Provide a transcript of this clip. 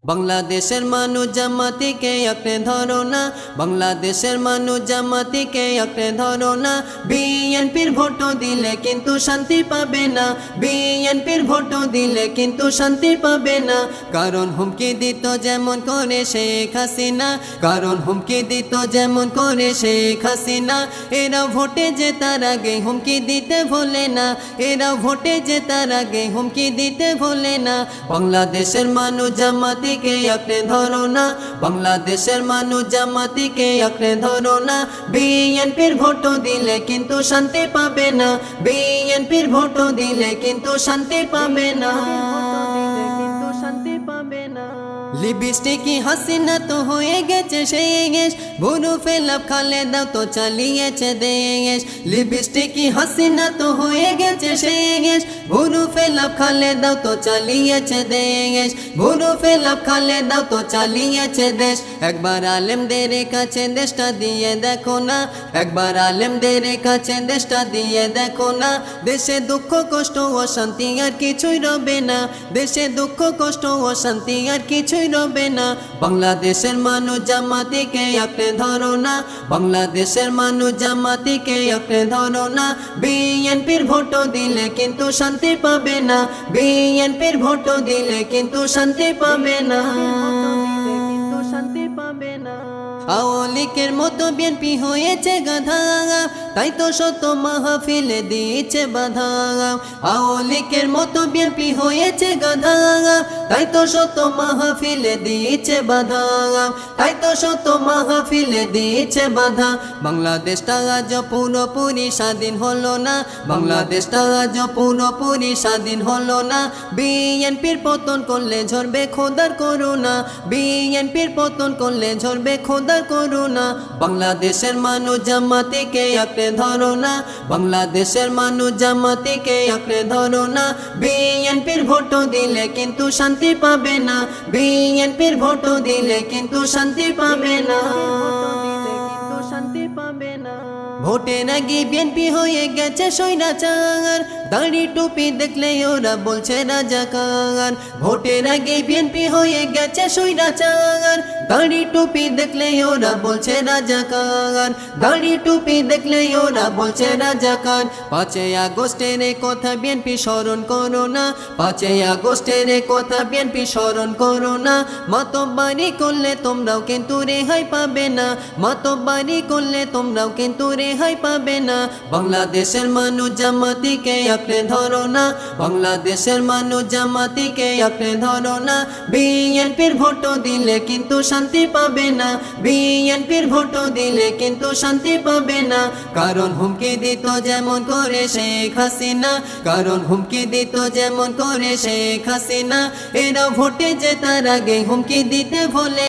বাংলাদেশের মানুষ জামাতিকে আঁকড়ে ধরো না, বাংলাদেশের মানুষ জামাতিকে আঁকড়ে ধরো না। বিএনপির ভোট দিলে কিন্তু শান্তি পাবে না, বিএনপির ভোট দিলে কিন্তু শান্তি পাবে না। কারণ হুমকি দিত যেমন করে শেখ হাসিনা, কারণ হুমকি দিত যেমন করে শেখ হাসিনা। এরা ভোটে জেতার আগে হুমকি দিতে ভোলে না, এরা ভোটে জেতার আগে হুমকি দিতে ভোলে না। বাংলাদেশের মানুষ জামাতি কে আঁকড়ে ধরো না, বাংলাদেশের মানুষ জামাতিকে আঁকড়ে ধরো না। বিএনপির ভোট দিলে কিন্তু শান্তি পাবে না, বিএনপির ভোট দিলে কিন্তু শান্তি পাবে না, শান্তি পাবে না। লিপস্টিকি হাসিনা তো হয়ে গেছে শেষ, ভুরু ফেলাপ খালেদাও তো চালিয়েছে দেশ। লিপস্টিকি হাসিনা তো হয়ে গেছে শেষ, ভুরু ফেলাপ খালেদাও তো চালিয়েছে দেশ, ভুরু ফেলাপ খালেদাও তো চালিয়েছে দেশ। একবার আলেমদের কাছে দেশটা দিয়ে দেখো না, একবার আলেমদের কাছে দেশটা দিয়ে দেখো না। দেশে দুঃখ কষ্ট অশান্তি আর কিছুই রবে না, দেশে দুঃখ কষ্ট অশান্তি আর কিছুই রবে না। বাংলাদেশের মানুষ জামাতিকে আঁকড়ে ধরো না, বাংলাদেশের মানুষ জামাতিকে আঁকড়ে ধরো না। বিএনপির ভোট দিলে কিন্তু শান্তি পাবে না, বিএনপির ভোট দিলে কিন্তু শান্তি পাবে না, শান্তি পাবে না। আওয়ামী লীগের মতো বিএনপি হয়েছে গাধা, তাই তো শত মাহফিলে দিয়েছে বাধা। আওয়ামী লীগের মতো বিএনপি হয়েছে গাধা, তাই তো শত মাহফিলে দিয়েছে বাধা, তাই তো শত মাহফিলে দিয়েছে বাধা। বাংলাদেশটা আজ পুরোপুরি স্বাধীন হলো না, বাংলাদেশটা আজ পুরোপুরি স্বাধীন হলো না। বিএনপির পতন করলে ঝরবে খোদার করুণা, বিএনপির পতন করলে ঝরবে খোদার করুণা। বাংলাদেশের মানুষ জামাতিকে আঁকড়ে ধরো না, বাংলাদেশের মানুষ জামাতিকে আঁকড়ে ধরো না। বিএনপির ভোট দিলে কিন্তু শান্তি পাবে না, বিএনপির ভোট দিলে কিন্তু শান্তি পাবে না, শান্তি পাবে না। ভোটের আগে বিএনপি হয়ে গেছে স্বৈরাচার, দাড়ি টুপি দেখলে ওরা বলছে রাজাকার। ভোটের আগে বিএনপি হয়ে গেছে স্বৈরাচার, দাড়ি টুপি দেখলে ওরা বলছে রাজাকার, দাড়ি টুপি দেখলে ওরা বলছে রাজাকার। 5ই আগস্টের কথা বিএনপি স্মরণ করো না, 5ই আগস্টের কথা বিএনপি স্মরণ করো না। মাতব্বারি করলে তোমরাও কিন্তু রেহাই পাবে না, মাতব্বারি করলে তোমরাও কিন্তু রেহাই পাবে না। বাংলাদেশের মানুষ জামাতিকে আঁকড়ে ধরো না, বাংলাদেশের মানুষ জামাতিকে আঁকড়ে ধরো না। বিএনপির ভোট দিলে কিন্তু শান্তি পাবে না, বিএনপির ভোট দিলে কিন্তু শান্তি পাবে না। কারণ হুমকি দিত যেমন করে শেখ হাসিনা, কারণ হুমকি দিত যেমন করে শেখ হাসিনা। এরা ভোটে জেতার আগে হুমকি দিতে ভোলে